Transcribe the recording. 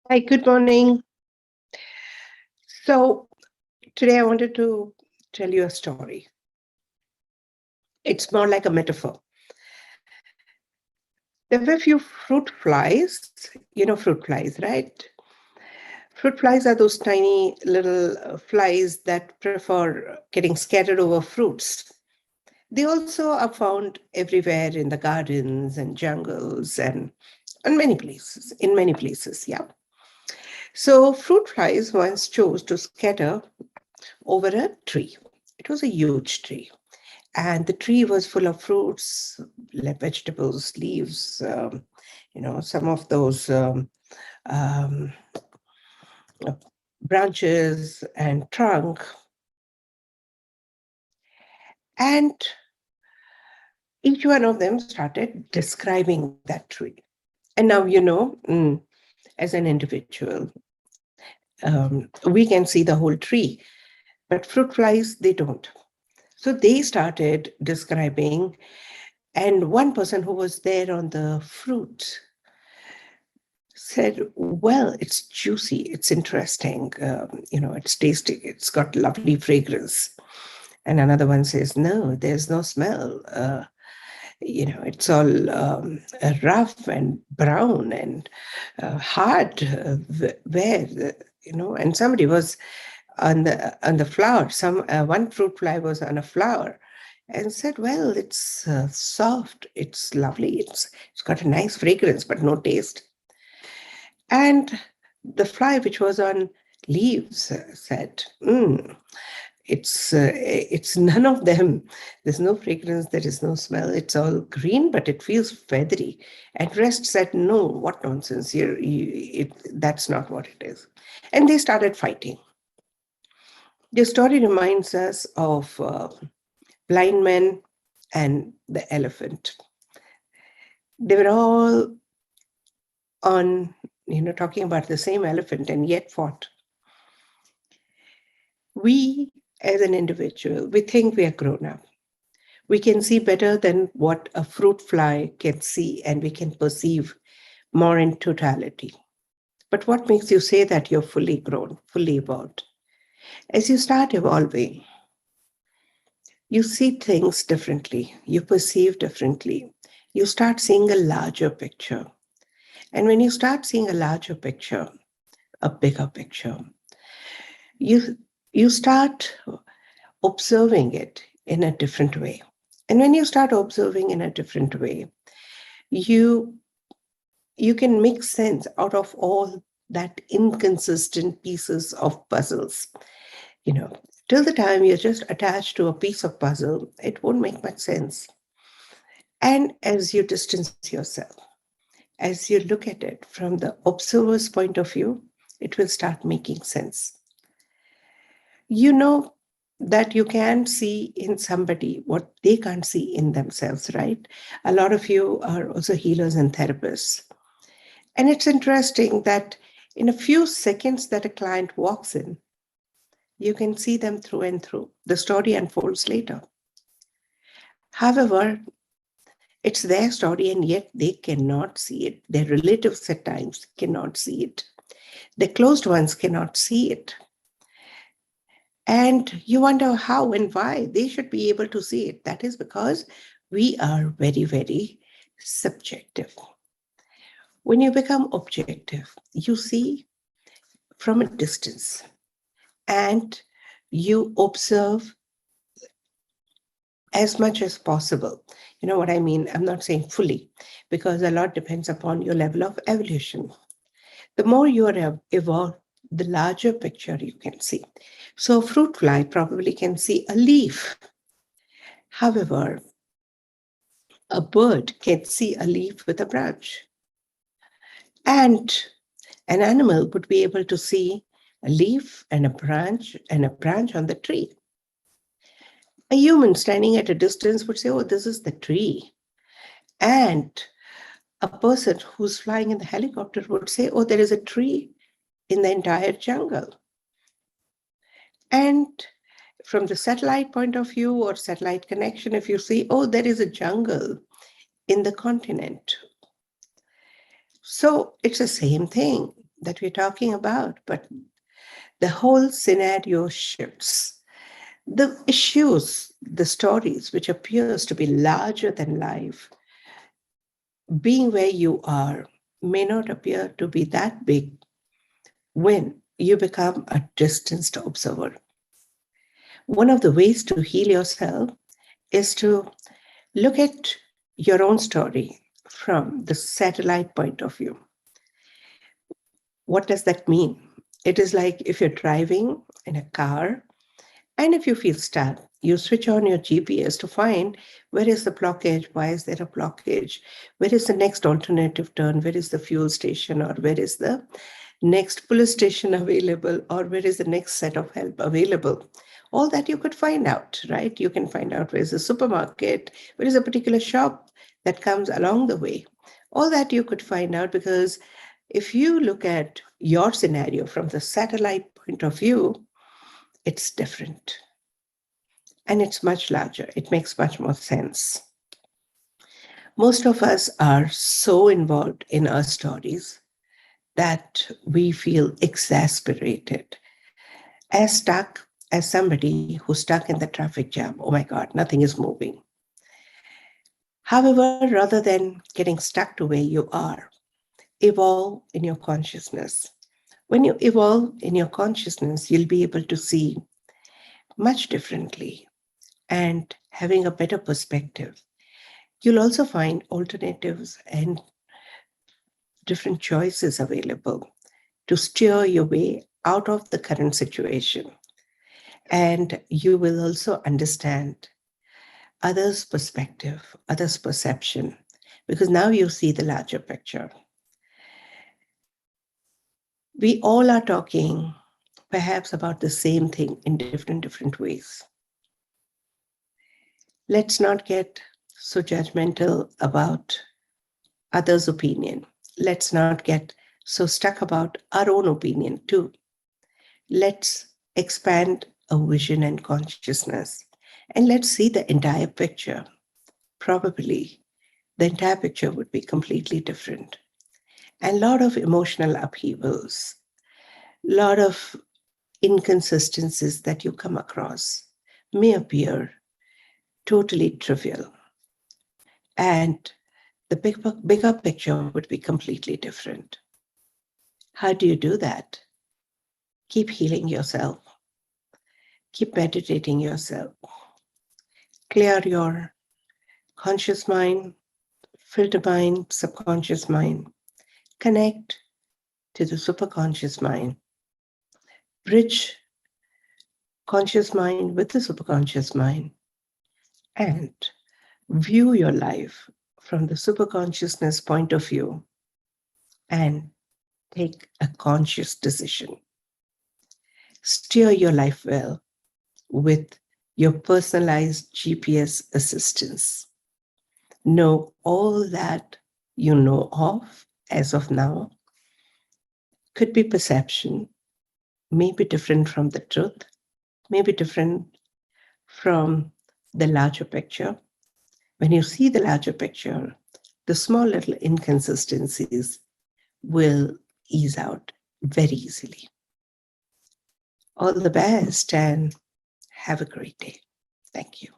Hi, good morning. So, today I wanted to tell you a story. It's more like a metaphor. There were a few fruit flies. You know fruit flies, right? Fruit flies are those tiny little flies that prefer getting scattered over fruits. They also are found everywhere in the gardens and jungles and many places, in many places, yeah. So, fruit flies once chose to scatter over a tree. It was a huge tree. And the tree was full of fruits, like vegetables, leaves, some of those um, uh, branches and trunk. And each one of them started describing that tree. And now, as an individual, we can see the whole tree, but fruit flies, they don't. So they started describing, and one person who was there on the fruit said, well, it's juicy, it's interesting, it's tasty, it's got lovely fragrance. And another one says, no, there's no smell. It's all rough and brown and hard. And somebody was on the flower. One fruit fly was on a flower and said, well, it's soft, it's lovely, it's got a nice fragrance, but no taste. And the fly, which was on leaves, said, it's none of them. There's no fragrance, there is no smell. It's all green, but it feels feathery. And rest said, no, what nonsense! That's not what it is. And they started fighting. The story reminds us of blind men and the elephant. They were all on, talking about the same elephant and yet fought. We, as an individual, we think we are grown up. We can see better than what a fruit fly can see, and we can perceive more in totality. But what makes you say that you're fully grown, fully evolved? As you start evolving, you see things differently, you perceive differently, you start seeing a larger picture. And when you start seeing a larger picture, a bigger picture, you you start observing it in a different way. And when you start observing in a different way, you you can make sense out of all that inconsistent pieces of puzzles. You know, till the time you're just attached to a piece of puzzle, it won't make much sense. And as you distance yourself, as you look at it from the observer's point of view, it will start making sense. You know that you can see in somebody what they can't see in themselves, right? A lot of you are also healers and therapists. And it's interesting that in a few seconds that a client walks in, you can see them through and through. The story unfolds later. However, it's their story, and yet they cannot see it. Their relatives at times cannot see it. The closed ones cannot see it. And you wonder how and why they should be able to see it. That is because we are very, very subjective. When you become objective, you see from a distance and you observe as much as possible. You know what I mean? I'm not saying fully, because a lot depends upon your level of evolution. The more you are evolved, the larger picture you can see. So a fruit fly probably can see a leaf. However, a bird can see a leaf with a branch. And an animal would be able to see a leaf and a branch on the tree. A human standing at a distance would say, oh, this is the tree. And a person who's flying in the helicopter would say, oh, there is a tree in the entire jungle. And from the satellite point of view or satellite connection, if you see, oh, there is a jungle in the continent. So it's the same thing. that we're talking about, but the whole scenario shifts. The issues, the stories, which appears to be larger than life, being where you are, may not appear to be that big when you become a distanced observer. One of the ways to heal yourself is to look at your own story from the satellite point of view. What does that mean? It is like if you're driving in a car and if you feel stuck, you switch on your GPS to find where is the blockage, why is there a blockage, where is the next alternative turn, where is the fuel station, or where is the next police station available, or where is the next set of help available. All that you could find out, right? You can find out where is the supermarket, where is a particular shop that comes along the way. All that you could find out because if you look at your scenario from the satellite point of view, it's different and it's much larger. It makes much more sense. Most of us are so involved in our stories that we feel exasperated, as stuck as somebody who's stuck in the traffic jam. Oh my God, nothing is moving. However, rather than getting stuck to where you are, evolve in your consciousness. When you evolve in your consciousness, you'll be able to see much differently and having a better perspective. You'll also find alternatives and different choices available to steer your way out of the current situation. And you will also understand others' perspective, others' perception, because now you see the larger picture. We all are talking perhaps about the same thing in different ways. Let's not get so judgmental about others' opinion. Let's not get so stuck about our own opinion too. Let's expand our vision and consciousness and let's see the entire picture. Probably the entire picture would be completely different. And a lot of emotional upheavals, a lot of inconsistencies that you come across may appear totally trivial. And the bigger picture would be completely different. How do you do that? Keep healing yourself. Keep meditating yourself. Clear your conscious mind, filter mind, subconscious mind. Connect to the superconscious mind. Bridge conscious mind with the superconscious mind. And view your life from the superconsciousness point of view and take a conscious decision. Steer your life well with your personalized GPS assistance. Know all that you know of as of now. Could be perception, may be different from the truth, may be different from the larger picture. When you see the larger picture, the small little inconsistencies will ease out very easily. All the best and have a great day. Thank you.